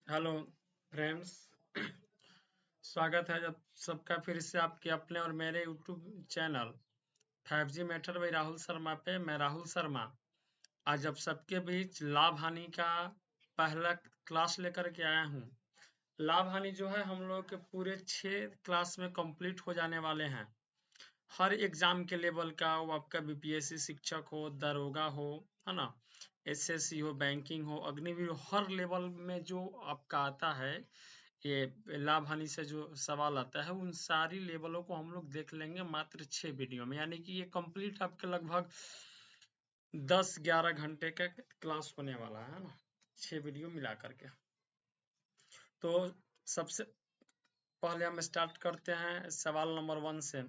Hello friends. स्वागत है जब सबका फिर से आपके अपने और मेरे YouTube channel 5G matter by Rahul Sharma पे। मैं राहुल शर्मा आज आप सबके बीच लाभ हानि का पहला क्लास लेकर के आया हूँ। लाभ हानि जो है हम लोग के पूरे 6 क्लास में कंप्लीट हो जाने वाले हैं। हर एग्जाम के लेवल का, वो आपका बीपीएससी शिक्षक हो, दरोगा हो, है ना, एसएससी हो, बैंकिंग हो, अग्निवीर हो, हर लेवल में जो आपका आता है, ये लाभ हानि से जो सवाल आता है, उन सारी लेवलों को हम लोग देख लेंगे मात्र 6 वीडियो में। यानी कि ये कंप्लीट आपके लगभग 10-11 घंटे का क्लास होने वाला है ना, 6 वीडियो मिला करके। तो सबसे पहले हम स्टार्ट करते हैं सवाल नंबर 1 से।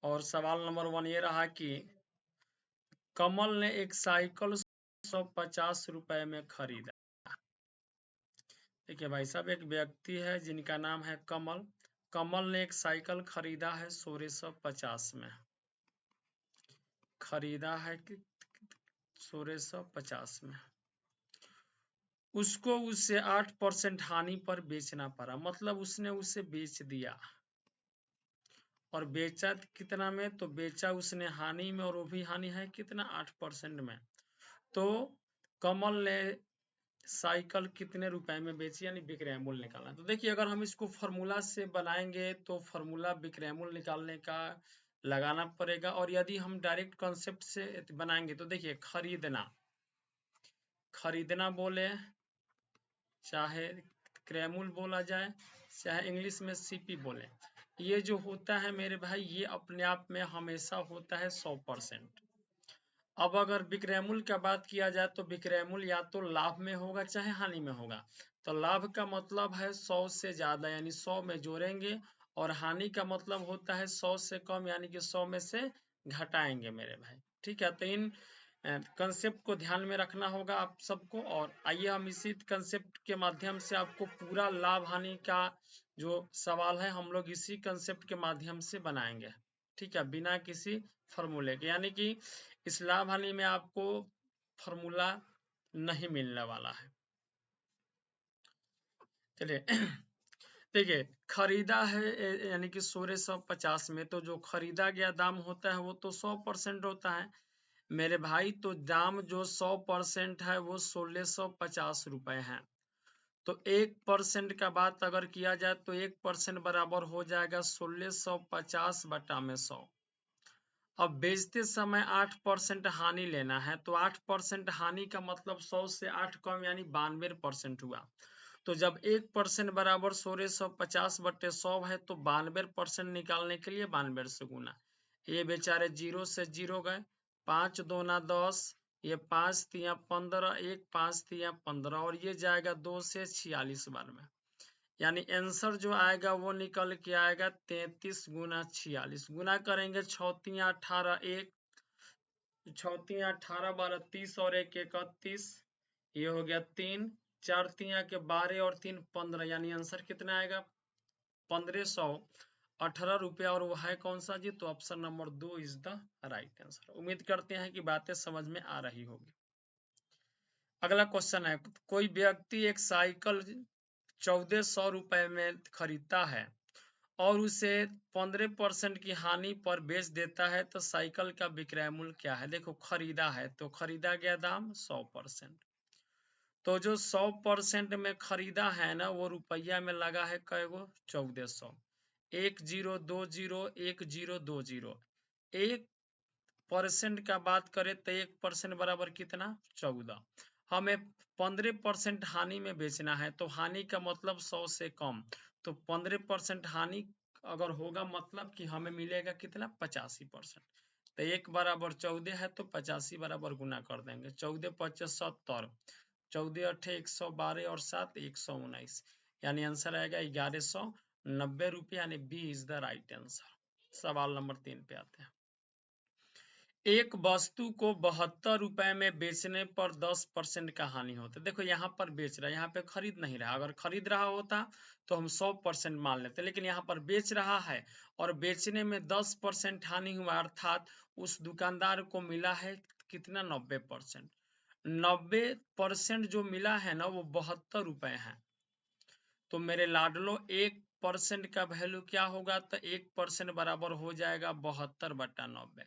और सवाल नंबर 1 ये रहा कि कमल ने एक साइकिल 150 रुपए में खरीदा। देखिए भाई साहब, एक व्यक्ति है जिनका नाम है कमल। कमल ने एक साइकिल खरीदा है 1650 में। खरीदा है कि 1650 में। उसको उससे 8% हानि पर बेचना पड़ा, मतलब उसने उसे बेच दिया। और बेचा कितना में? तो बेचा उसने हानि में, और वो भी हानि है कितना? 8% में। तो कमल ने साइकिल कितने रुपए में बेची, यानी विक्रय मूल्य निकालना। तो देखिए, अगर हम इसको फॉर्मूला से बनाएंगे तो फॉर्मूला विक्रय मूल्य निकालने का लगाना पड़ेगा। और यदि हम डायरेक्ट कॉन्सेप्ट से बनाएंगे तो देखिए, खरीदना, खरीदना बोले, चाहे क्रय मूल्य बोला जाए, चाहे इंग्लिश में सीपी बोले, ये जो होता है मेरे भाई, ये अपने आप में हमेशा होता है 100%। अब अगर विक्रय मूल्य का बात किया जाए तो विक्रय मूल्य या तो लाभ में होगा चाहे हानि में होगा। तो लाभ का मतलब है 100 से ज्यादा, यानी 100 में जोड़ेंगे। और हानि का मतलब होता है 100 से कम, यानी कि 100 में से घटाएंगे मेरे भाई। ठीक है, तो इन कंसेप्ट को ध्यान में रखना होगा आप सबको। और आइए हम इसी कंसेप्ट के माध्यम से आपको पूरा लाभ हानि का जो सवाल है, हम लोग इसी कंसेप्ट के माध्यम से बनाएंगे। ठीक है, बिना किसी फॉर्मूले के, यानी कि इस लाभ हानि में आपको फॉर्मूला नहीं मिलने वाला है। चलिए देखिए, खरीदा है यानी कि 1650 में, तो जो खरीदा गया दाम होता है वो तो 100% होता है मेरे भाई। तो दाम जो 100% है वो 1650 रुपए है। तो 1% का बात अगर किया जाए तो 1% बराबर हो जाएगा 1650 बटा में 100। अब बेचते समय 8% हानि लेना है, तो 8% हानि का मतलब 100 से 8 कम, यानी 92% हुआ। तो जब 1% बराबर 1650 बटे 100 है, तो 92% निकालने के लिए 92 से गुना। ये बेचारे 0 से 0 गए, 5 दूना 10, ये 5 तिया 15, एक 5 तिया 15, और ये जाएगा 2 से 46 बार में। यानी आंसर जो आएगा वो निकल के आएगा 33 गुना 46। गुना करेंगे 6 तिया 18, एक 6 तिया 18 12 30, और एक 31, ये हो गया 3, 4 तिया के 12 और 3 15, यानी आंसर कितना आएगा? 1518 रुपया। और वो है कौन सा जी? तो option number 2 is the right answer. उम्मीद करते हैं कि बातें समझ में आ रही होगी। अगला क्वेश्चन है, कोई व्यक्ति एक साइकिल 1400 रुपए में खरीदता है और उसे 15% की हानि पर बेच देता है, तो साइकिल का विक्रय मूल्य क्या है? देखो, खरीदा है तो खरीदा गया दाम 100%। तो जो 100% में खरीदा है ना, वो रुपया में लगा है कैगो? 1400। 1020, 1020। 1% का बात करें तो 1% बराबर कितना? 14। हमें 15% हानि में बेचना है, तो हानि का मतलब 100 से कम। तो 15% हानि अगर होगा, मतलब कि हमें मिलेगा कितना? 85%। तो 1 बराबर 14 है, तो 85 बराबर गुना कर देंगे। 14 पच्चीस 70, 14 अठे 112, और 7 119, यानी आंसर आएगा 1190 रुपये, यानी B is the right answer. सवाल नंबर 3 पे आते हैं। एक वस्तु को 72 रुपए में बेचने पर 10% का हानि होता है। देखो, यहाँ पर बेच रहा है, यहाँ पे खरीद नहीं रहा। अगर खरीद रहा होता तो हम 100% मान लेते, लेकिन यहाँ पर बेच रहा है और बेचने में 10% हानि हुआ, अर्थात उस दुकानदार को मिला है कितना? 90%। 90% जो मिला है ना वो 72 रुपए है। तो मेरे लाडलो 1% का वैल्यू क्या होगा, तो 1% बराबर हो जाएगा 72/90।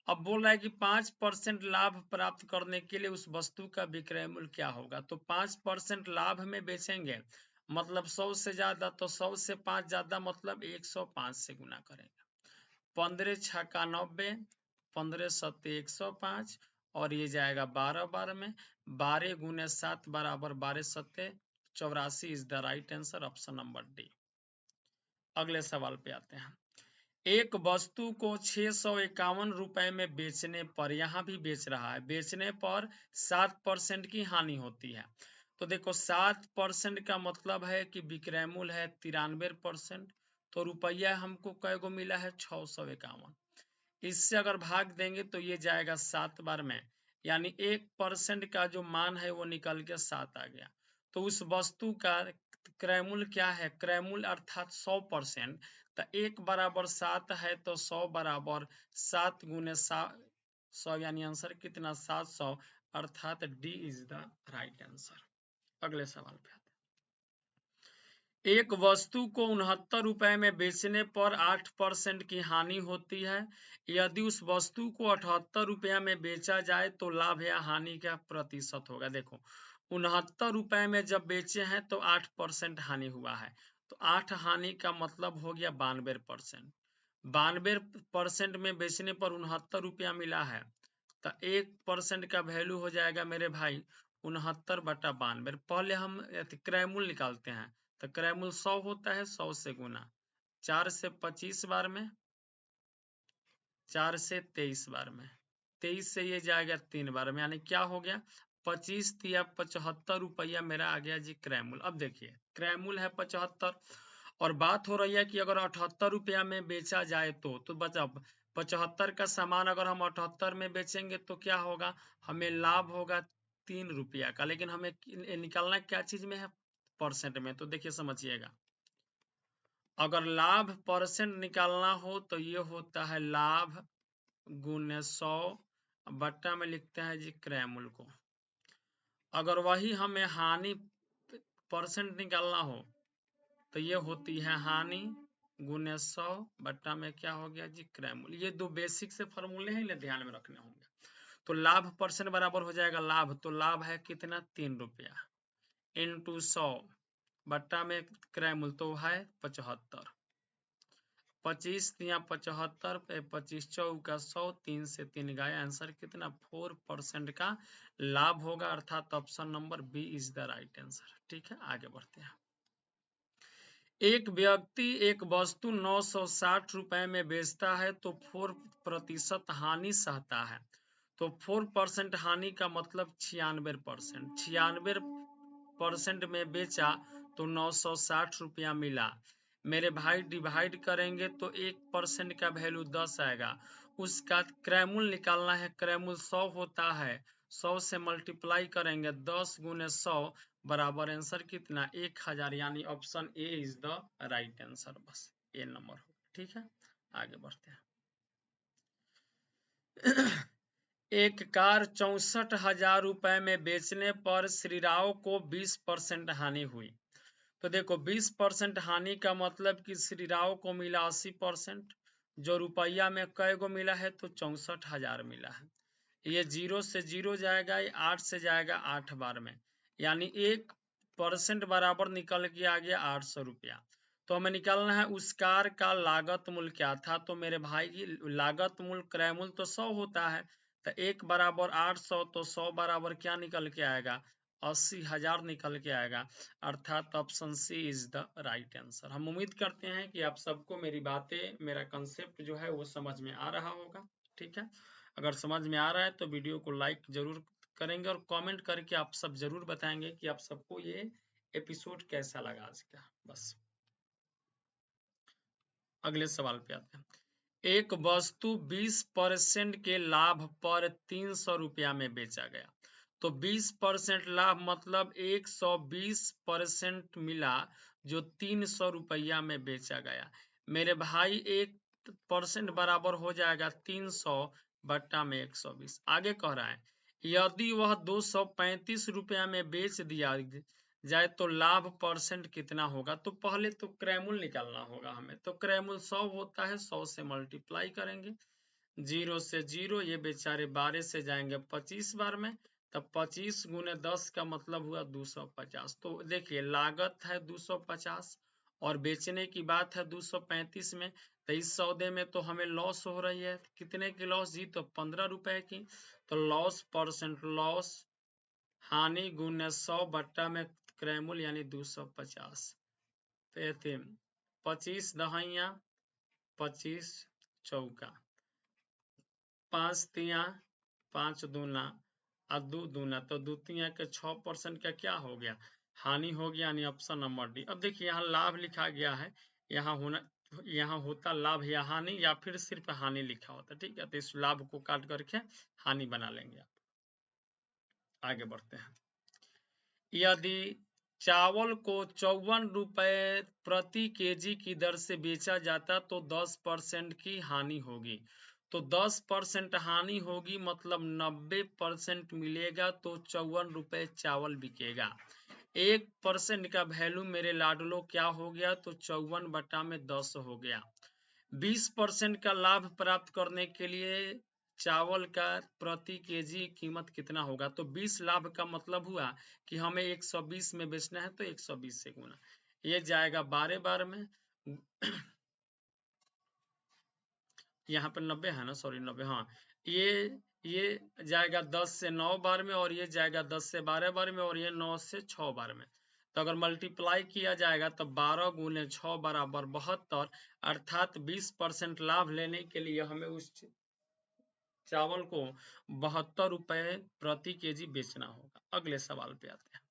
अब बोल रहा है कि 5% लाभ प्राप्त करने के लिए उस वस्तु का विक्रय मूल्य क्या होगा। तो 5% लाभ में बेचेंगे मतलब 100 से ज्यादा, तो 100 से 5 ज्यादा मतलब 105 से गुना करेंगे। 15 छक्का 90, 15 सत्ते 105 और ये जाएगा 12 बार में, 12 गुने 7 बराबर 12 सत्ते 84 is the right answer, option number D. अगले सवाल पे आते हैं। एक वस्तु को 651 रुपए में बेचने पर, यहां भी बेच रहा है, बेचने पर 7% की हानि होती है। तो देखो 7% का मतलब है कि विक्रय मूल्य है 93%, तो रुपया हमको कै गो मिला है 651। इससे अगर भाग देंगे तो ये जाएगा 7 बार में, यानी 1% का जो मान है वो निकल के 7 आ गया। तो उस वस्तु का क्रय मूल्य क्या है, क्रय मूल्य अर्थात 100%, तो 1 बराबर 7 है तो 100 बराबर 7 गुने 100 यानी आंसर कितना 700, अर्थात D is the right answer. अगले सवाल पे आते हैं। एक वस्तु को 69 रुपए में बेचने पर 8% की हानि होती है। यदि उस वस्तु को 78 रुपया में बेचा जाए तो लाभ या हानि का प्रतिशत होगा। देखो 69 रुपए में जब बेचे हैं तो 8% हानि हुआ है, तो 8 हानि का मतलब हो गया 92%। 92% में बेचने पर 69 रुपया मिला है, तो 1% का वैल्यू हो जाएगा मेरे भाई 69/92। पहले हम क्रय मूल्य निकालते हैं, तो क्रय मूल्य 100 होता है, 100 से गुना 4 से 25 बार में, 4 से 23 बार में, 23 से ये जाएगा 3 बार में, यानी क्या हो गया 25 तिया 75 रुपया मेरा आ गया जी क्रय मूल्य। अब देखिए क्रय मूल्य है 75 और बात हो रही है कि अगर 78 रुपया में बेचा जाए तो बचा 75 का सामान अगर हम 78 में बेचेंगे तो क्या होगा, हमें लाभ होगा 3 रुपया का, लेकिन हमें निकालना क्या चीज में है, परसेंट में। तो देखिए समझिएगा, अगर लाभ परसेंट निकालना हो तो ये होता है लाभ गुने 100 बट्टा में लिखते हैं जी क्रय मूल्य को। अगर वही हमें हानि परसेंट निकालना हो तो ये होती है हानि गुने 100 बट्टा में क्या हो गया जी क्रय मूल्य। ये दो बेसिक से फॉर्मूले हैं, इन्हें ध्यान में रखने होंगे। तो लाभ परसेंट बराबर हो जाएगा लाभ, तो लाभ है कितना 3 रुपया इंटू 100 बट्टा में क्रय मूल्य तो है 75, 25 या 75 पे 25 चौका 100, 3 से 3 गया, आंसर कितना 4% का लाभ होगा, अर्थात option number B is the right answer. ठीक है, आगे बढ़ते हैं। एक व्यक्ति एक वस्तु 960 रुपए में बेचता है तो 4% हानि सहता है। तो 4% हानि का मतलब 96%, 96% में बेचा तो 960 रुपया मिला। मेरे भाई डिवाइड करेंगे तो 1% का वैल्यू 10 आएगा। उसका क्रय मूल्य निकालना है, क्रय मूल्य 100 होता है, 100 से मल्टीप्लाई करेंगे 10 गुने 100 बराबर आंसर कितना 1000, यानी option A is the right answer. बस ए नंबर हो। ठीक है, आगे बढ़ते हैं। एक कार 64,000 रुपए में बेचने पर श्रीराव को 20% हानि हुई। तो देखो 20% हानि का मतलब कि श्रीराव को मिला 80%, जो रुपया में कै गो मिला है तो 64,000 मिला है। ये 0 से 0 जाएगा, ये 8 से जाएगा 8 बार में, यानी 1% बराबर निकल के आ गया 800 रुपया। तो हमें निकालना है उस कार का लागत मूल्य क्या था। तो मेरे भाई की लागत मूल्य क्रय मूल्य तो 100 होता है, तो 1 बराबर 800, तो 100 बराबर क्या निकल के आएगा 80,000 निकल के आएगा, अर्थात option C is the right answer. हम उम्मीद करते हैं कि आप सबको मेरी बातें, मेरा कंसेप्ट जो है वो समझ में आ रहा होगा। ठीक है, अगर समझ में आ रहा है तो वीडियो को लाइक जरूर करेंगे और कमेंट करके आप सब जरूर बताएंगे कि आप सबको ये एपिसोड कैसा लगा आज का। बस अगले सवाल पे आते हैं। एक वस्तु 20% के लाभ पर 300 रुपया में बेचा गया। तो 20% लाभ मतलब 120% मिला, जो 300 रुपया में बेचा गया। मेरे भाई 1% बराबर हो जाएगा 300 बट्टा में 120। आगे कह रहा है यदि वह 235 रुपया में बेच दिया जाए तो लाभ परसेंट कितना होगा। तो पहले तो क्रयमूल्य निकालना होगा हमें। तो क्रयमूल्य 100 होता है, 100 से मल्टीप्लाई करेंगे, 0 से 0, ये बेचारे 12 से जाएंगे 25 बार में, तब 25 गुने 10 का मतलब हुआ 250। तो देखिए लागत है 250 और बेचने की बात है 235 में, तो इस सौदे में तो हमें लॉस हो रही है। कितने की लॉस जी? तो 15 रुपए की। तो लॉस परसेंट, लॉस हानि गुने 100 बट्टा में क्रयमूल्य यानी 250। तो 25 दहाइया 25 चौका, 5 तिया 5 दूना और 2 दूना, तो 2 तिया के 6% का क्या हो गया? हानि हो गया, यानी ऑप्शन नंबर डी। अब देखिए यहाँ लाभ लिखा गया है, यहाँ होता लाभ या हानि, या फिर सिर्फ हानि लिखा होता। ठीक है, तो इस लाभ को काट करके हानि बना लेंगे। आगे बढ़ते हैं। यदि चावल को 54 रुपए प्रति केजी की दर से बेचा जाता तो 10% की हानि होगी। तो 10% हानि होगी मतलब 90% मिलेगा, तो 54 रुपए चावल बिकेगा। 1% का वैल्यू मेरे लाडलो क्या हो गया? तो 54 बटा में 10 हो गया। 20% का लाभ प्राप्त करने के लिए चावल का प्रति केजी कीमत कितना होगा? तो 20 लाभ का मतलब हुआ कि हमें 120 में बेचना है, तो 120 से गुना, ये जाएगा 12 बार में। यहाँ पर 90 है ना, सॉरी 90, हाँ। ये जाएगा 10 से 9 बार में, और ये जाएगा 10 से 12 बार में, और ये 9 से 6 बार में। तो अगर मल्टीप्लाई किया जाएगा तो 12 गुने 6 बराबर 72, अर्थात 20% लाभ लेने के लिए हमें उस चावल को 72 रुपए प्रति केजी बेचना होगा। अगले सवाल पे आते हैं।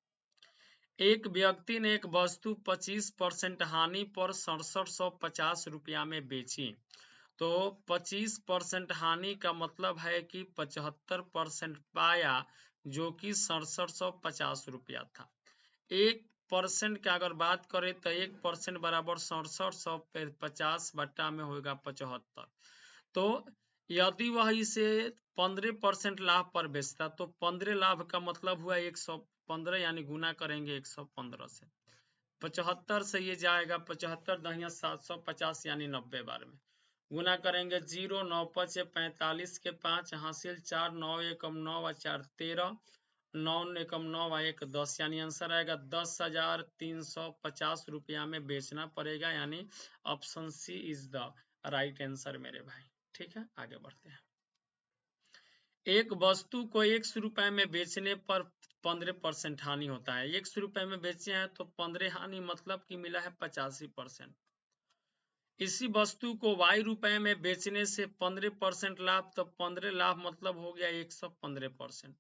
एक व्यक्ति ने एक वस्तु 25% हानि पर 6750 रुपया में बेची। तो 25% हानि का मतलब है कि 75% पाया, जो कि 6750 रुपया था। 1% का अगर बात करें तो 1% बराबर 6750 बट्टा में होगा 75। तो यदि वह इसे 15% लाभ पर बेचता तो 15 लाभ का मतलब हुआ 115, यानी गुना करेंगे 115 से। 75 से ये जाएगा 75 दहिया 750, यानी 90 बार में गुना करेंगे। 0 9 5 45 के 5 हासिल 4 9 एकम 9 व 4 13, 9 एकम 9 व 1 10, यानी आंसर आएगा 10,350 रुपया में बेचना पड़ेगा, यानी option C is the right answer मेरे भाई। ठीक है, आगे बढ़ते हैं। एक वस्तु को 100 रुपए में बेचने पर 15% हानि होता है। 100 रुपए में बेचे हैं तो 15 हानि मतलब कि मिला है 85%। इसी वस्तु को y रुपए में बेचने से 15% लाभ, तो 15 लाभ मतलब हो गया 115%।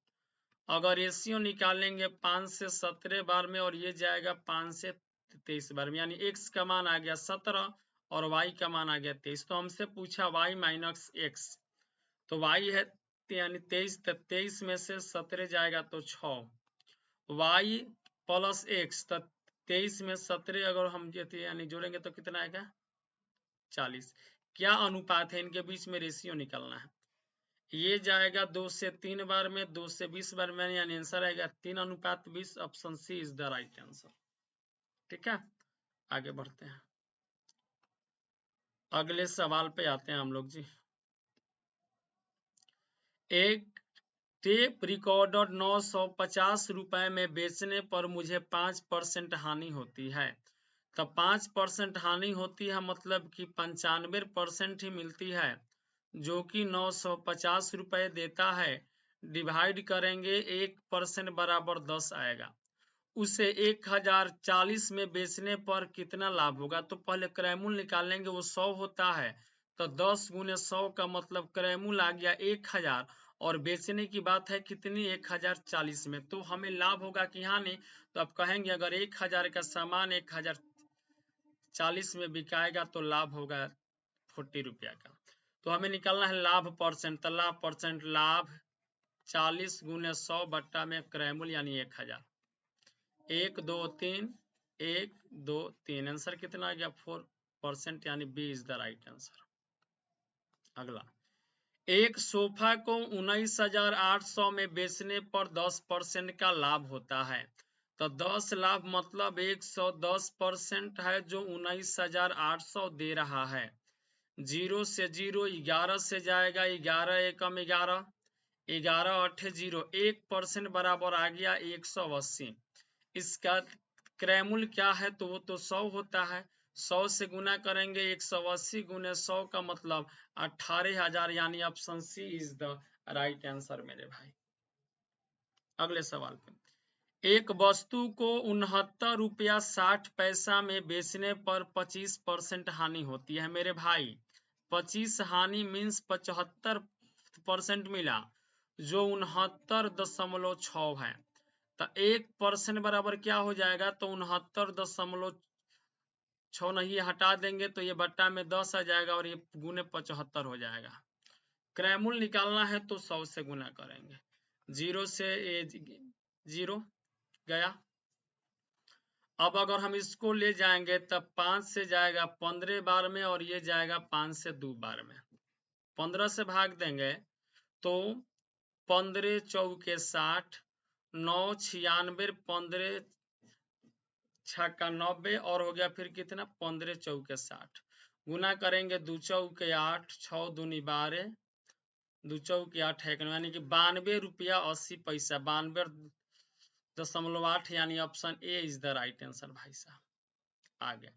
अगर रेशियो निकालेंगे 5 से 17 बार में, और ये जाएगा 5 से 23 बार में, यानी x का मान आ गया 17 और y का मान आ गया 23। तो हमसे पूछा y माइनस x, तो y है यानी 23, तो 23 में से 17 जाएगा तो 6, y प्लस x, तो 23 में 17 अगर हम यानी जोड़ेंगे तो कितना आएगा 40। क्या अनुपात है इनके बीच में? रेशियो निकालना है। ये जाएगा 2 से 3 बार में, 2 से 20 बार में, यानी आंसर आएगा 3:20। Option C is the right answer. ठीक है, आगे बढ़ते हैं। अगले सवाल पे आते हैं हम लोग जी। एक टेप रिकॉर्डर 950 रुपए में बेचने पर मुझे 5% हानि होती है। तो 5% हानि होती है मतलब कि 95% ही मिलती है, जो कि 950 रुपए देता है। डिवाइड करेंगे 1% बराबर 10 आएगा। उसे 1040 में बेचने पर कितना लाभ होगा? तो पहले क्रयमूल्य निकालेंगे, वो 100 होता है, तो 10 गुने 100 का मतलब क्रयमूल्य आ गया 1000, और बेचने की बात है कितनी? 1040 में। तो हमें लाभ होगा कि हानि? तो अब कहेंगे अगर 1000 का सामान 1040 में बिकाएगा तो लाभ होगा 40 रुपया का। तो हमें निकालना है लाभ परसेंट, तो लाभ परसेंट, लाभ 40 गुने 100 बट्टा में क्रयमूल्य यानी 1000। 1 2 3 1 2 3, आंसर कितना आ गया 4%, यानी B is the right answer. अगला, एक सोफा को 19,800 में बेचने पर 10% का लाभ होता है। तो 10 लाभ मतलब 110% है जो 19,800 दे रहा है। 0 से 0, 11 से जाएगा, 11 एकम 11, 11 अठे 0, 1% बराबर आ गया 180। इसका क्रयमूल्य क्या है तो वो तो 100 होता है। 100 से गुना करेंगे 180 गुने 100 का मतलब 18,000, यानी option C is the right answer मेरे भाई। अगले सवाल पे, एक वस्तु को 69 रुपया 60 पैसा में बेचने पर 25% हानि होती है मेरे भाई। 25 हानि मीन्स 75% मिला, जो 69.6 है। तो 1% बराबर क्या हो जाएगा, तो 69.6 नहीं हटा देंगे तो ये बट्टा में 10 आ जाएगा और ये गुने 75 हो जाएगा। क्रयमूल्य निकालना है तो 100 से गुना करेंगे। 0 से 0 गया। अब अगर हम इसको ले जाएंगे तब 5 से जाएगा 15 बार में और ये जाएगा 5 से 2 बार में। 15 से भाग देंगे तो 15 चौके 60, 9 96, 15 छक्का 90 और हो गया फिर कितना 15 चौके 60। गुना करेंगे 2 चौके 8, 6 दूनी 12, 2 चौके 8 है, यानी कि 92 रुपया 80 पैसा, 92.8, यानी option A is the right answer भाई साहब। आगे,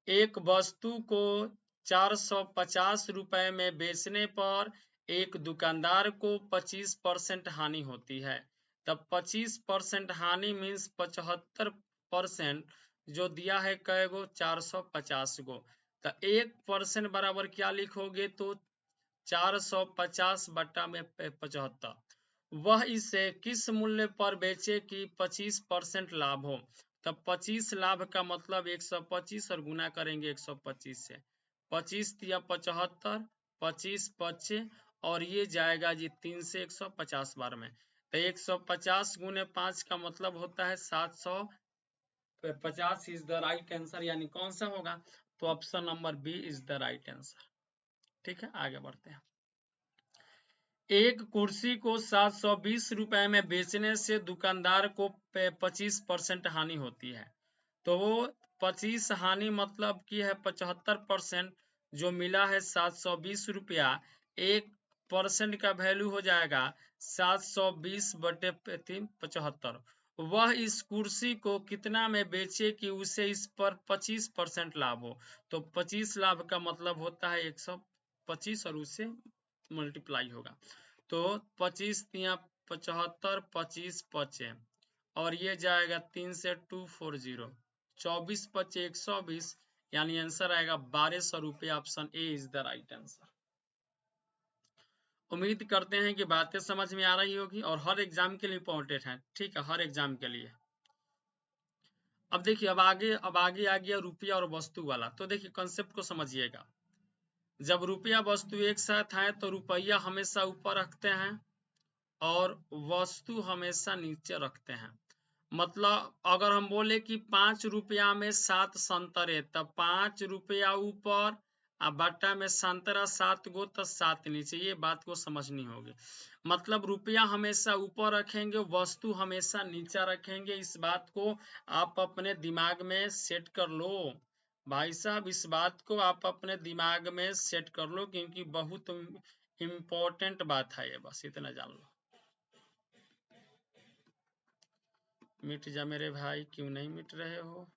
एक वस्तु को 450 रुपए में बेचने पर एक दुकानदार को 25% हानि होती है। तब 25% हानि मीन्स 75% जो दिया है कै गो 450 गो। तो 1% बराबर क्या लिखोगे तो 450 बट्टा में 75। वह इसे किस मूल्य पर बेचे कि 25% लाभ हो। तब 25 लाभ का मतलब 125 और गुना करेंगे 125 से। 25 या 75, 25 25 और ये जाएगा जी 3 से 150 बार में। तो 150 गुने 5 का मतलब होता है 750 इज द राइट आंसर, यानी कौन सा होगा तो option number B is the right answer. ठीक है, आगे बढ़ते हैं। एक कुर्सी को 720 रुपए में बेचने से दुकानदार को 25% हानि होती है। तो वो 25 हानि मतलब की है 75%, जो मिला है 720 रुपया। 1% का वैल्यू हो जाएगा 720/75। वह इस कुर्सी को कितना में बेचे कि उसे इस पर 25% लाभ हो। तो 25 लाभ का मतलब होता है 125 और उससे मल्टीप्लाई होगा। तो 25 तिया 75, 25 पचे और ये जाएगा 3 से 240, 24 पचे 120, यानी आंसर आएगा 1200 रुपया। Option A is the right answer. उम्मीद करते हैं कि बातें समझ में आ रही होगी और हर एग्जाम के लिए इंपॉर्टेंट है। ठीक है, हर एग्जाम के लिए। अब देखिए, अब आगे आ गया रुपया और वस्तु वाला। तो देखिए कंसेप्ट को समझिएगा। जब रुपया वस्तु एक साथ आए तो रुपया हमेशा ऊपर रखते हैं और वस्तु हमेशा नीचे रखते हैं। मतलब अगर हम बोले कि 5 रुपया में 7 संतरे, तब 5 रुपया ऊपर और बट्टा में संतरा 7 गो तो 7 नीचे। ये बात को समझनी होगी। मतलब रुपया हमेशा ऊपर रखेंगे, वस्तु हमेशा नीचा रखेंगे। इस बात को आप अपने दिमाग में सेट कर लो भाई साहब, इस बात को आप अपने दिमाग में सेट कर लो, क्योंकि बहुत इम्पोर्टेंट बात है ये, बस इतना जान लो। मिट जा मेरे भाई, क्यों नहीं मिट रहे हो।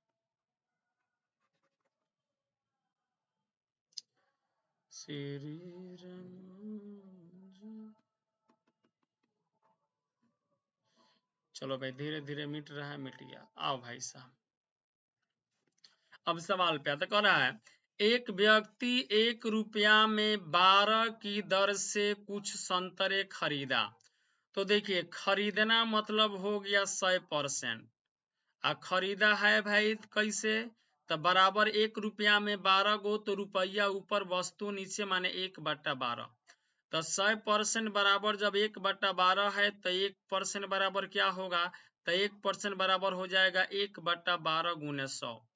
श्री राम। चलो भाई, धीरे धीरे मिट रहा है, मिट गया। आओ भाई साहब, अब सवाल पे आता, कह रहा है एक व्यक्ति 1 रुपया में 12 की दर से कुछ संतरे खरीदा। तो देखिए, खरीदना मतलब हो गया 100%। खरीदा है भाई कैसे, तो बराबर 1 रुपया में 12 गो, तो रुपया ऊपर वस्तु नीचे, माने 1/12। तो 100% बराबर जब 1/12 है तो 1% बराबर क्या होगा, तो 1% बराबर हो जाएगा 1/12 गुने 100।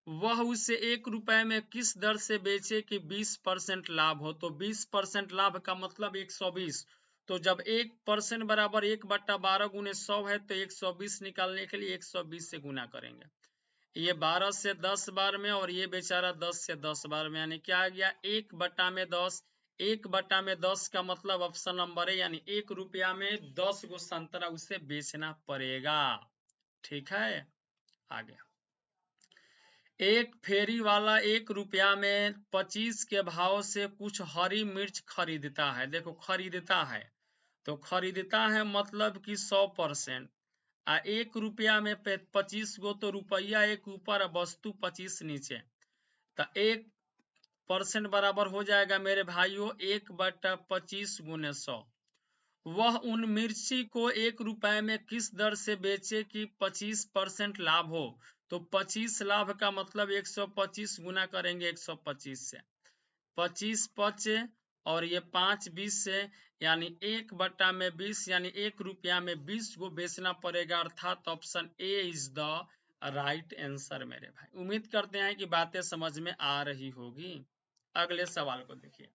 वह उसे 1 रुपए में किस दर से बेचे कि 20% लाभ हो। तो 20% लाभ का मतलब 120। तो जब 1% बराबर 1/12 गुने 100 है तो 120 निकालने के लिए 120 से गुना करेंगे। ये 12 से 10 बार में और ये बेचारा 10 से 10 बार में, यानी क्या आ गया 1/10। 1/10 का मतलब ऑप्शन नंबर है, यानी 1 रुपया में 10 गो संतरा उसे बेचना पड़ेगा। ठीक है, आगे। एक फेरी वाला 1 रुपया में 25 के भाव से कुछ हरी मिर्च खरीदता है। देखो खरीदता है, तो खरीदता है मतलब कि 100%। 1 रुपया में 25 गो, तो रुपया एक ऊपर वस्तु 25 नीचे, तो 1% बराबर हो जाएगा मेरे भाइयों 1/25 गुने 100। वह उन मिर्ची को 1 रुपए में किस दर से बेचे कि 25% लाभ हो। तो 25 लाभ का मतलब 125 गुना करेंगे 125 से, 25 पचे और ये 5 20 से, यानी 1/20, यानी 1 रुपया में 20 को बेचना पड़ेगा, अर्थात option A is the right answer मेरे भाई। उम्मीद करते हैं कि बातें समझ में आ रही होगी। अगले सवाल को देखिए।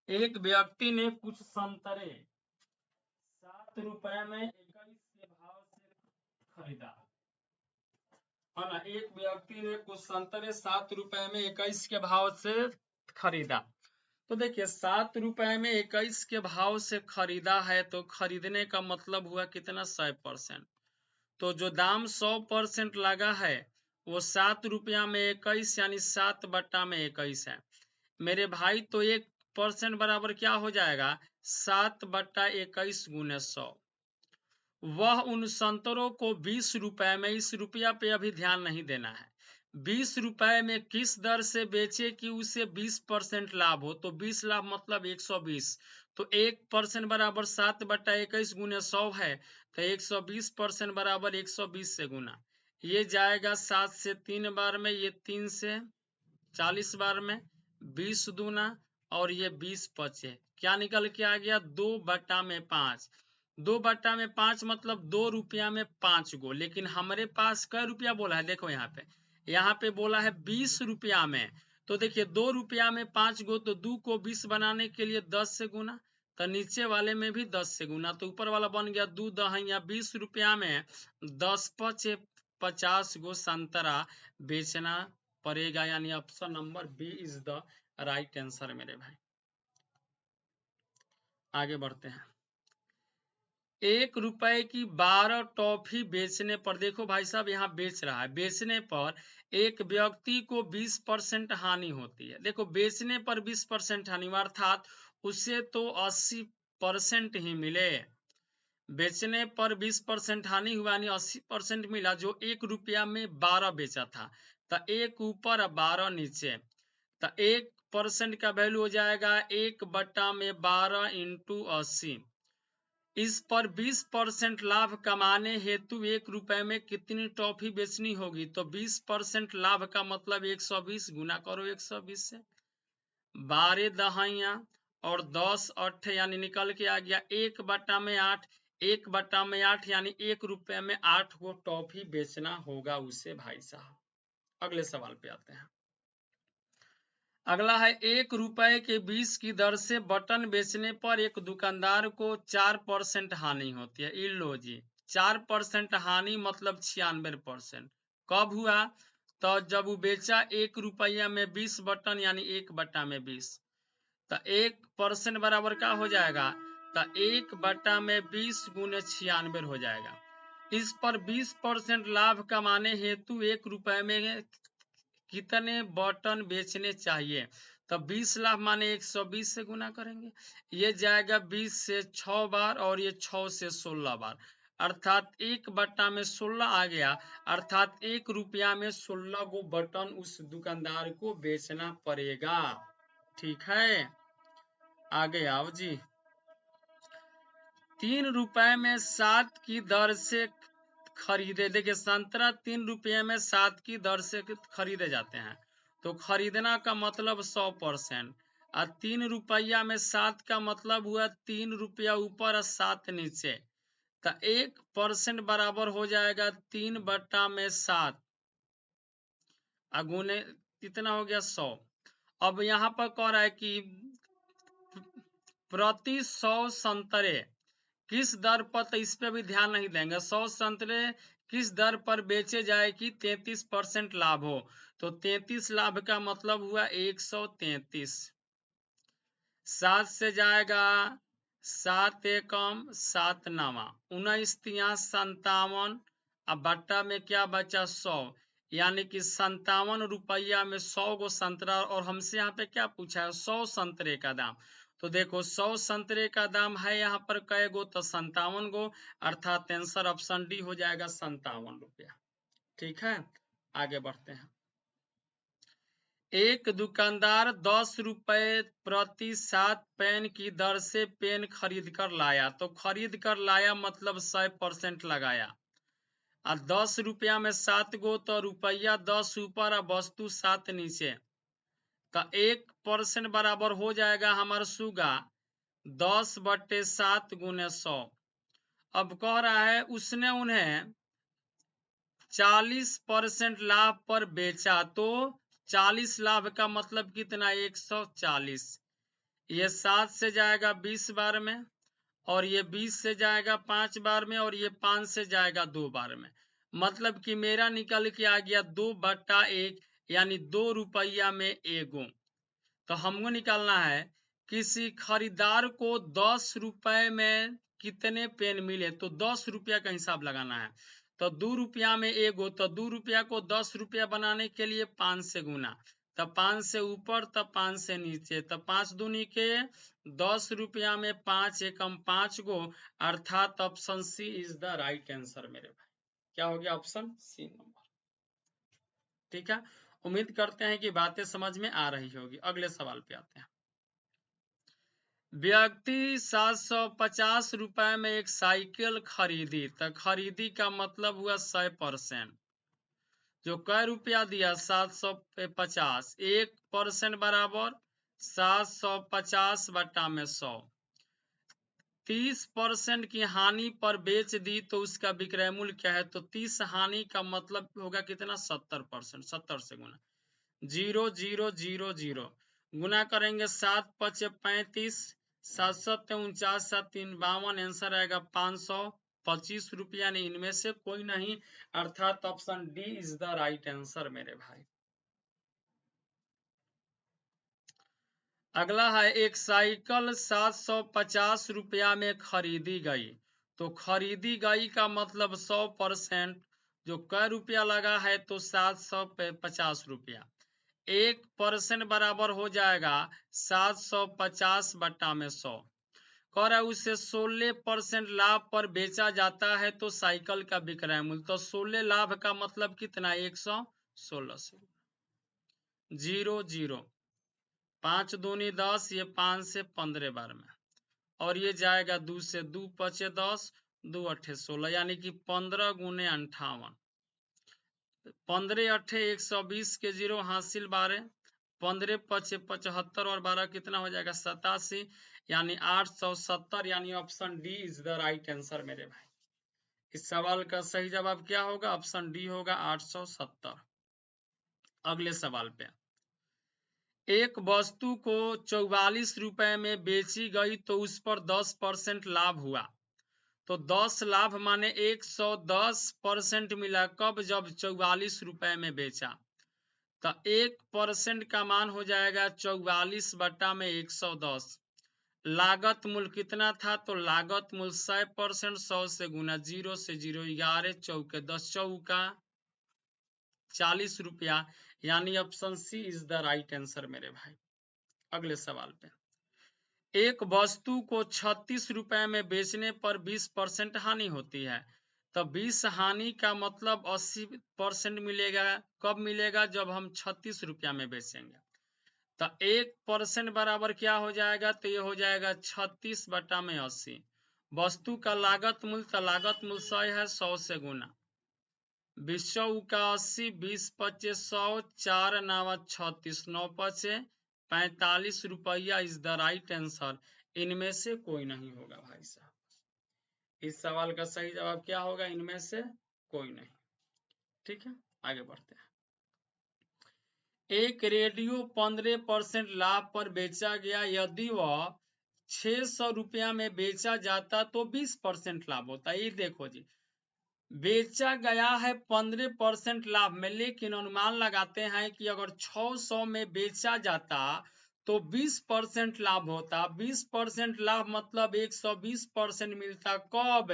एक व्यक्ति ने कुछ संतरे 7 रुपए में 21 के भाव से खरीदा, है ना। एक व्यक्ति ने कुछ संतरे 7 रुपए में 21 के भाव से खरीदा। तो देखिए 7 रुपए में 21 के भाव से खरीदा है, तो खरीदने का मतलब हुआ कितना 100%। तो जो दाम 100% लगा है वो 7 रुपया में 21 यानी 7/21 है मेरे भाई। तो 1% बराबर क्या हो जाएगा 7/21 गुने 100। वह उन संतरों को 20 रुपए में, इस रुपया पे अभी ध्यान नहीं देना है, 20 रुपए में किस दर से बेचे कि उसे 20% लाभ हो। तो 20 लाभ मतलब 120। तो 1% बराबर 7/21 गुने 100 है, तो 120% बराबर 120 से गुना। ये जाएगा 7 से 3 बार में, ये 3 से 40 बार में, 20 दूना और ये 20 पचे, क्या निकल के आ गया 2/5। 2/5 मतलब 2 रुपया में 5 गो, लेकिन हमारे पास कै रुपया बोला है, देखो यहाँ पे बोला है 20 रुपया में। तो देखिए 2 रुपया में 5 गो, तो 2 को 20 बनाने के लिए 10 से गुना, तो नीचे वाले में भी 10 से गुना, तो ऊपर वाला बन गया 2 दहिया 20 रुपया में 10 पचे 50 गो संतरा बेचना पड़ेगा, यानी option number B is the right answer मेरे भाई। आगे बढ़ते हैं। 1 रुपए की 12 टॉफी बेचने पर, देखो भाई साहब यहाँ बेच रहा है, बेचने पर एक व्यक्ति को 20% हानि होती है। देखो बेचने पर 20% हानि, अर्थात उसे तो 80% ही मिले। बेचने पर 20% हानि हुआ, यानी 80% मिला। जो 1 रुपया में 12 बेचा था, तो 1 ऊपर 12 नीचे, तो 1% का वैल्यू हो जाएगा 1/12 इंटू 80। इस पर 20% लाभ कमाने हेतु 1 रुपए में कितनी टॉफी बेचनी होगी। तो 20% लाभ का मतलब 120 गुना करो 120 से, 12 दहाइया और 10 8, यानी निकल के आ गया 1/8। 1/8 यानी 1 रुपए में 8 को टॉफी बेचना होगा उसे भाई साहब। अगले सवाल पे आते हैं। अगला है 1 रुपए के 20 की दर से बटन बेचने पर एक दुकानदार को 4% हानि होती है। लो जी, 4% हानि मतलब 96%। कब हुआ, तो जब वो बेचा 1 रुपया में 20 बटन, यानी 1/20, तो 1% बराबर क्या हो जाएगा, तो 1/20 गुने 96 हो जाएगा। इस पर 20% लाभ कमाने हेतु 1 रुपए में कितने बटन बेचने चाहिए। तो 20 लाख माने 120 से गुना करेंगे, ये जाएगा 20 से 6 बार और ये 6 से 16 बार, अर्थात 1/16 आ गया, अर्थात 1 रुपया में 16 गो बटन उस दुकानदार को बेचना पड़ेगा। ठीक है, आगे आओ जी। 3 रुपए में 7 की दर से खरीदे, देखिए संतरा 3 रुपये में 7 की दर से खरीदे जाते हैं, तो खरीदना का मतलब 100%। और 3 रुपया में 7 का मतलब हुआ 3 रुपया ऊपर और 7 नीचे, तो 1% बराबर हो जाएगा 3/7। गुने कितना हो गया 100। अब यहाँ पर कह रहा है कि प्रति 100 संतरे किस दर पर, तो इस पे भी ध्यान नहीं देंगे। 100 संतरे किस दर पर बेचे जाए कि 33% लाभ हो, तो 33 लाभ का मतलब हुआ 133। 7 से जाएगा 7 एकम 7 नामा 19 तिया 57। अब बट्टा में क्या बचा 100, यानी कि 57 रुपया में 100 गो संतरा। और हमसे यहाँ पे क्या पूछा है 100 संतरे का दाम। तो देखो 100 संतरे का दाम है यहाँ पर कै गो, तो 57 गो, अर्थात आंसर ऑप्शन डी हो जाएगा 57 रुपया। ठीक है, आगे बढ़ते हैं। एक दुकानदार 10 रुपए प्रति 7 पेन की दर से पेन खरीद कर लाया। तो खरीद कर लाया मतलब 100% लगाया। 10 रुपया में 7 गो, तो रुपया 10 ऊपर और वस्तु 7 नीचे, तो 1% बराबर हो जाएगा हमारा सुगा 10/7 गुने 100। अब कह रहा है उसने उन्हें 40% लाभ पर बेचा, तो 40 लाभ का मतलब कितना 140। ये 7 से जाएगा 20 बार में, और ये 20 से जाएगा 5 बार में, और ये 5 से जाएगा 2 बार में। मतलब कि मेरा निकल के आ गया 2/1, यानी 2 रुपया में 1 गो। तो हमको निकालना है किसी खरीदार को 10 रुपए में कितने पेन मिले, तो 10 रुपया का हिसाब लगाना है। तो 2 रुपया में 1 गो, तो 2 रुपया को 10 रुपया बनाने के लिए 5 से गुना, तब 5 से ऊपर तब 5 से नीचे, तब 5 दूनी के 10 रुपया में 5 एकम 5 गो, अर्थात option C is the right answer मेरे भाई। क्या हो गया ऑप्शन सी नंबर। ठीक है, उम्मीद करते हैं कि बातें समझ में आ रही होगी। अगले सवाल पे आते हैं। व्यक्ति 750 रुपए में एक साइकिल खरीदी, तो खरीदी का मतलब हुआ 100%। जो कै रुपया दिया 750, 1% बराबर 750 बट्टा में 100। 30% की हानि पर बेच दी तो उसका विक्रय मूल्य क्या है, तो 30 हानि का मतलब होगा कितना 70%। 70 से गुना 0,0,0,0 गुना करेंगे 7 5 35, 7 7 49, 7 3 52, आंसर आएगा 525 रुपया। ने इनमें से कोई नहीं, अर्थात option D is the right answer मेरे भाई। अगला है एक साइकिल 750 रुपया में खरीदी गई, तो खरीदी गई का मतलब 100%। जो कै रुपया लगा है तो 750 रुपया, 1% बराबर हो जाएगा 750 बट्टा में 100। कह रहा है उसे 16% लाभ पर बेचा जाता है, तो साइकिल का विक्रय मूल्य, तो 16 लाभ का मतलब कितना 116 से 0,0, 5 दूनी 10, ये 5 से 15 बार में, और ये जाएगा 2 से 2 5 10, 2 8 16, यानी कि 15 गुने 58, 15 8 120 के 0 हासिल 12, 15 5 75, और 12 कितना हो जाएगा 87, यानी 870, यानी option D is the right answer मेरे भाई। इस सवाल का सही जवाब क्या होगा, ऑप्शन डी होगा 870। अगले सवाल पे, एक वस्तु को 44 रुपए में बेची गई तो उस पर 10% लाभ हुआ, तो 10 लाभ माने 110% मिला, कब, जब 44 रुपए में बेचा, तो 1% का मान हो जाएगा 44 बट्टा में 110। लागत मूल्य कितना था, तो लागत मूल्य 100%, 100 से गुना 0 से 0, 11 चौके 10 चौका 40 रुपया, यानी option C is the right answer मेरे भाई। अगले सवाल पे, एक वस्तु को 36 रुपए में बेचने पर 20% हानि होती है, तो 20 हानि का मतलब 80% मिलेगा, कब मिलेगा, जब हम 36 रुपया में बेचेंगे, तो 1% बराबर क्या हो जाएगा, तो ये हो जाएगा 36 बटा में 80। वस्तु का लागत मूल्य, तो लागत मूल्य 100 है, 100 से गुना 20 का 80, 20 25 100, 4 9 36, 9 5 45 रुपया इज द राइट आंसर। इनमें से कोई नहीं होगा भाई साहब। इस सवाल का सही जवाब क्या होगा, इनमें से कोई नहीं। ठीक है, आगे बढ़ते हैं। एक रेडियो 15% लाभ पर बेचा गया, यदि वह 600 रुपया में बेचा जाता तो 20% लाभ होता। ये देखो जी, बेचा गया है 15% लाभ में, लेकिन अनुमान लगाते हैं कि अगर 600 में बेचा जाता तो 20% लाभ होता। 20% लाभ मतलब 120% मिलता। कब?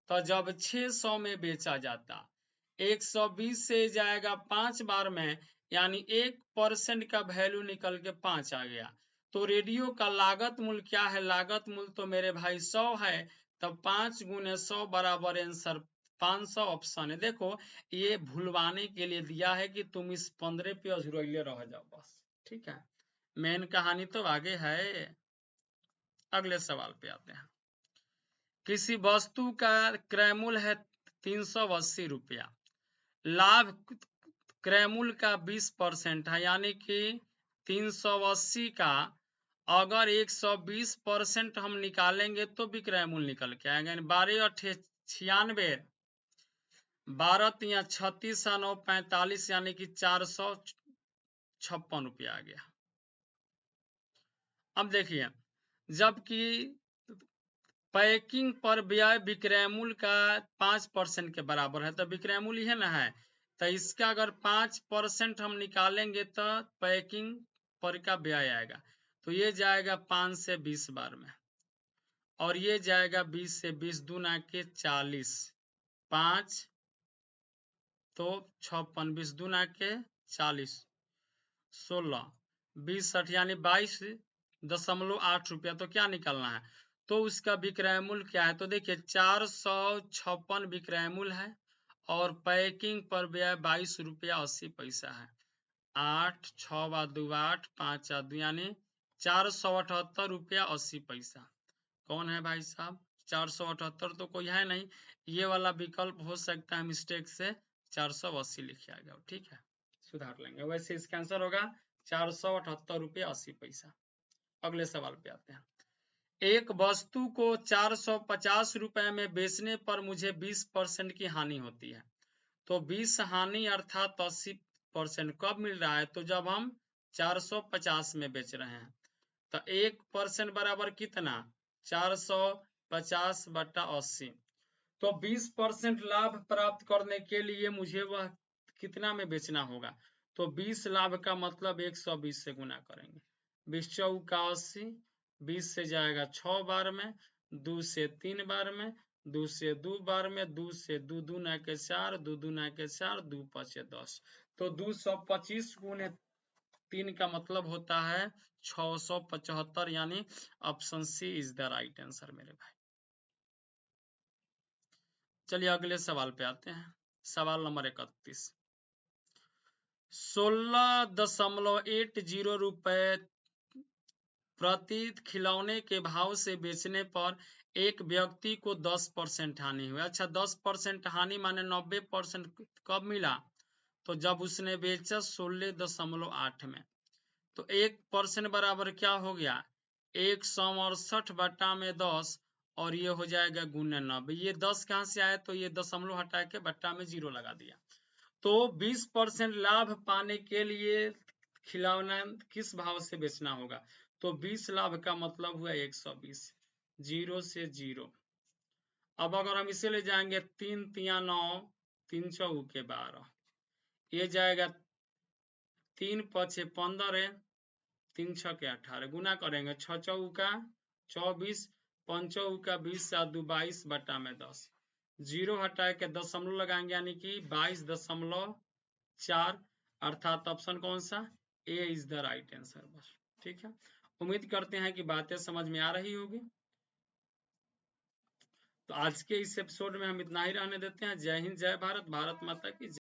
तो जब 600 में बेचा जाता। 120 से जाएगा 5 बार में, यानी 1% का वैल्यू निकल के 5 आ गया। तो रेडियो का लागत मूल्य क्या है? लागत मूल्य तो मेरे भाई 100 है, तब 5 गुने 100 बराबर आंसर 500 ऑप्शन है। देखो, ये भूलवाने के लिए दिया है कि तुम इस 15 पे अधूरैले रह जाओ बस। ठीक है, मेन कहानी तो आगे है। अगले सवाल पे आते हैं। किसी वस्तु का क्रय मूल्य है 380 रुपया, लाभ क्रय मूल्य का 20% है, यानी कि 380 का अगर 120% हम निकालेंगे तो विक्रय मूल्य निकल के आएगा। 12 अठे 96, 12 तिया 36, 9 45, यानी कि 456 रुपया आ गया। अब देखिए, जबकि पैकिंग पर व्यय विक्रय मूल्य का 5% के बराबर है, तो विक्रय मूल्य है ना है, तो इसका अगर 5% हम निकालेंगे तो पैकिंग पर का व्यय आएगा। तो ये जाएगा 5 से 20 बार में, और ये जाएगा 20 से 20 दूना के 40, 5 तो 56, 20 दूना के 40, 16, 20 60, यानी 22.8 रुपया। तो क्या निकलना है? तो उसका विक्रय मूल्य क्या है? तो देखिए 456 विक्रय मूल्य है, और पैकिंग पर व्यय 22 रुपया 80 पैसा है। 8 6 2 8 5 2, यानी 478 रुपया 80 पैसा। कौन है भाई साहब? 478 तो कोई है नहीं, ये वाला विकल्प हो सकता है मिस्टेक से 480 लिखा गया। ठीक है, सुधार लेंगे। वैसे इसका आंसर होगा 478 रुपये 80 पैसा। अगले सवाल पे आते हैं। एक वस्तु को 450 रुपए में बेचने पर मुझे 20% की हानि होती है। तो 20 हानि अर्थात 80% कब मिल रहा है? तो जब हम 450 में बेच रहे हैं। तो 1% बराबर कितना? 450 बटा 80। तो 20% लाभ प्राप्त करने के लिए मुझे वह कितना में बेचना होगा? तो 20 लाभ का मतलब 120 से गुना करेंगे। 20 चौका 80, 20 से जाएगा 6 बार में, 2 से 3 बार में, 2 से 2 बार में, 2 से 2 दूना के 4, 2 दूना के 4, 2 पचे 10। तो 225 गुने 3 का मतलब होता है 675, यानी option C is the right answer मेरे भाई। चलिए अगले सवाल पे आते हैं। सवाल नंबर 31। 16.80 रुपए प्रति खिलौने के भाव से बेचने पर एक व्यक्ति को 10% हानि हुई। अच्छा, 10% हानि माने 90% कब मिला? तो जब उसने बेचा 16.8 में। तो 1% बराबर क्या हो गया? 168 बटा में 10, और ये हो जाएगा गुने 90। ये 10 कहाँ से आया? तो ये दशमलव हटा के बट्टा में 0 लगा दिया। तो 20% लाभ पाने के लिए खिलौना किस भाव से बेचना होगा? तो 20 लाभ का मतलब हुआ 120, 0 से 0। अब अगर हम इसे ले जाएंगे 3 तिया 9, 3 चौके 12, ये जाएगा 3 पचे 15, 3 छके 18, गुना करेंगे 6 चौका 24, 5 चौका 20, 7 दू 22 बटा में 10, 0 हटा के दशमलव लगाएंगे, यानी कि 22.4, अर्थात ऑप्शन कौन सा? ए इज द राइट आंसर। बस ठीक है, उम्मीद करते हैं कि बातें समझ में आ रही होगी। तो आज के इस एपिसोड में हम इतना ही रहने देते हैं। जय हिंद, जय भारत, भारत माता की जय।